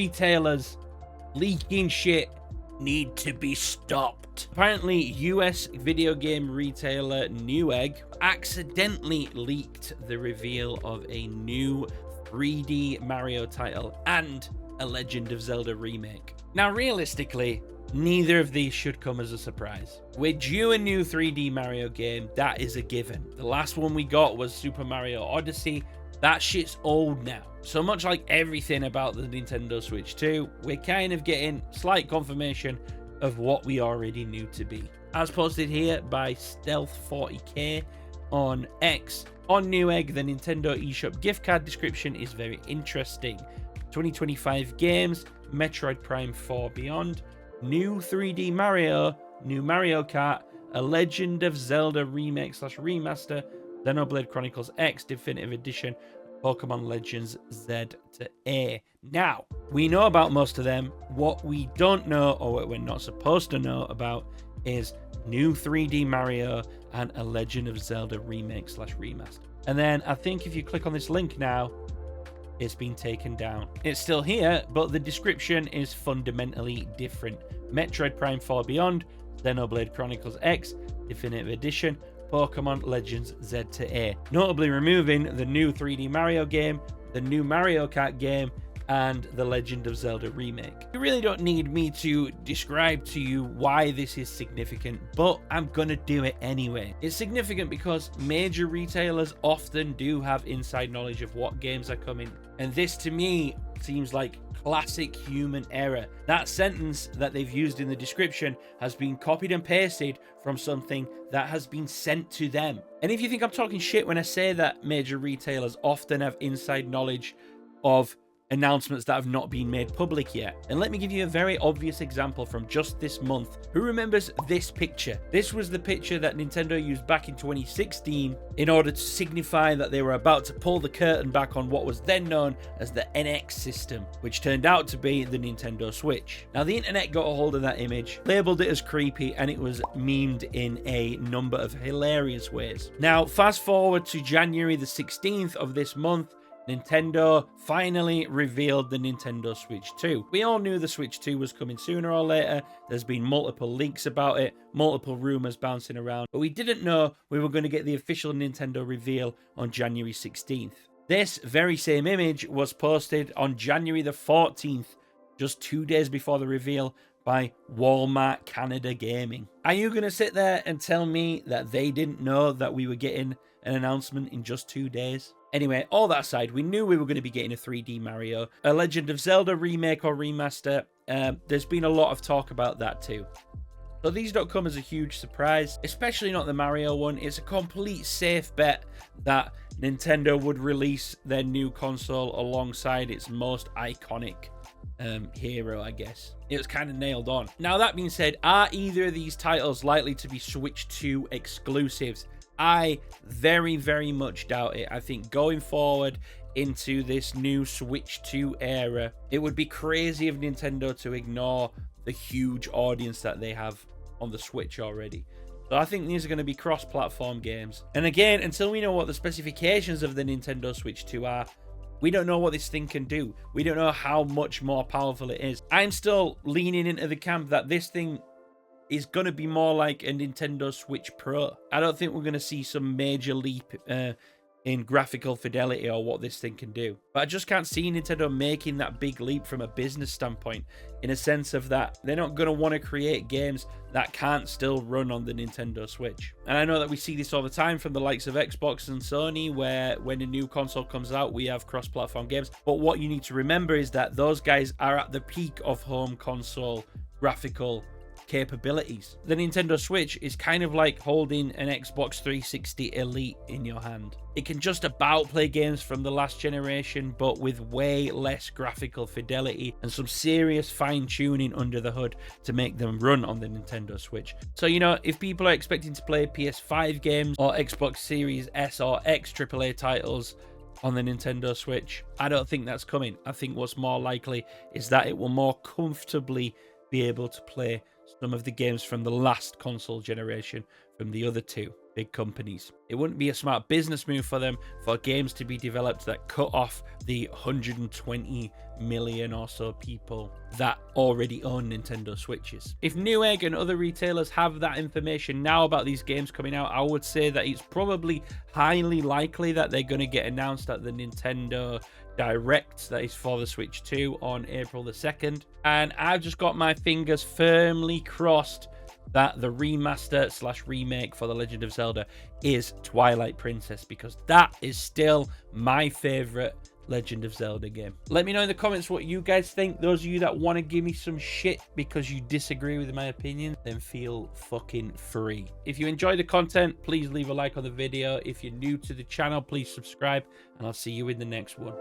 retailers leaking shit need to be stopped. Apparently, US video game retailer Newegg accidentally leaked the reveal of a new 3D Mario title and a Legend of Zelda remake. Now, realistically, neither of these should come as a surprise. We're due a new 3D Mario game, that is a given. The last one we got was Super Mario Odyssey. That shit's old now. So much like everything about the Nintendo Switch 2, we're kind of getting slight confirmation of what we already knew to be. As posted here by Stealth40k on X, on Newegg, the Nintendo eShop gift card description is very interesting. 2025 games, Metroid Prime 4 Beyond, new 3D Mario, new Mario Kart, a Legend of Zelda remake / remaster, Xenoblade Chronicles X Definitive Edition, Pokemon Legends Z to A. Now, we know about most of them. What we don't know, or what we're not supposed to know about, is new 3D Mario and a Legend of Zelda remake / remaster. And then I think if you click on this link now, it's been taken down. It's still here, but the description is fundamentally different. Metroid Prime 4 Beyond, Xenoblade Chronicles X Definitive Edition, Pokemon Legends Z to A. Notably removing the new 3D Mario game, the new Mario Kart game, and the Legend of Zelda remake. You really don't need me to describe to you why this is significant, but I'm gonna do it anyway. It's significant because major retailers often do have inside knowledge of what games are coming, and this to me seems like classic human error. That sentence that they've used in the description has been copied and pasted from something that has been sent to them. And if you think I'm talking shit when I say that major retailers often have inside knowledge of announcements that have not been made public yet, and let me give you a very obvious example from just this month. Who remembers this picture? This was the picture that Nintendo used back in 2016 in order to signify that they were about to pull the curtain back on what was then known as the NX system, which turned out to be the Nintendo Switch. Now, the internet got a hold of that image, labeled it as creepy, and it was memed in a number of hilarious ways. Now, fast forward to January the 16th of this month, Nintendo finally revealed the Nintendo Switch 2. We all knew the Switch 2 was coming sooner or later. There's been multiple leaks about it, multiple rumors bouncing around, but we didn't know we were going to get the official Nintendo reveal on January 16th. This very same image was posted on January the 14th, just 2 days before the reveal, by Walmart Canada Gaming. Are you going to sit there and tell me that they didn't know that we were getting an announcement in just 2 days? Anyway, all that aside, we knew we were going to be getting a 3D Mario, a Legend of Zelda remake or remaster. There's been a lot of talk about that too. So these don't come as a huge surprise, especially not the Mario one. It's a complete safe bet that Nintendo would release their new console alongside its most iconic hero, I guess. It was kind of nailed on. Now, that being said, are either of these titles likely to be Switch 2 exclusives? I very, very much doubt it. I think going forward into this new Switch 2 era, it would be crazy of Nintendo to ignore the huge audience that they have on the Switch already. So I think these are going to be cross-platform games. And again, until we know what the specifications of the Nintendo Switch 2 are, we don't know what this thing can do. We don't know how much more powerful it is. I'm still leaning into the camp that this thing is going to be more like a Nintendo Switch Pro. I don't think we're going to see some major leap in graphical fidelity or what this thing can do. But I just can't see Nintendo making that big leap from a business standpoint, in a sense of that they're not going to want to create games that can't still run on the Nintendo Switch. And I know that we see this all the time from the likes of Xbox and Sony, where when a new console comes out, we have cross-platform games. But what you need to remember is that those guys are at the peak of home console graphical capabilities. The Nintendo Switch is kind of like holding an Xbox 360 Elite in your hand. It can just about play games from the last generation, but with way less graphical fidelity and some serious fine-tuning under the hood to make them run on the Nintendo Switch. So, you know, if people are expecting to play PS5 games or Xbox Series S or X AAA titles on the Nintendo Switch, I don't think that's coming. I think what's more likely is that it will more comfortably be able to play some of the games from the last console generation from the other two. big companies. It wouldn't be a smart business move for them for games to be developed that cut off the 120 million or so people that already own Nintendo Switches. If Newegg and other retailers have that information now about these games coming out, I would say that it's probably highly likely that they're going to get announced at the Nintendo Direct that is for the Switch 2 on April the 2nd. And I've just got my fingers firmly crossed that the remaster / remake for The Legend of Zelda is Twilight Princess, because that is still my favorite Legend of Zelda game. Let me know in the comments what you guys think. Those of you that want to give me some shit because you disagree with my opinion, then feel fucking free. If you enjoy the content, please leave a like on the video. If you're new to the channel, please subscribe, and I'll see you in the next one.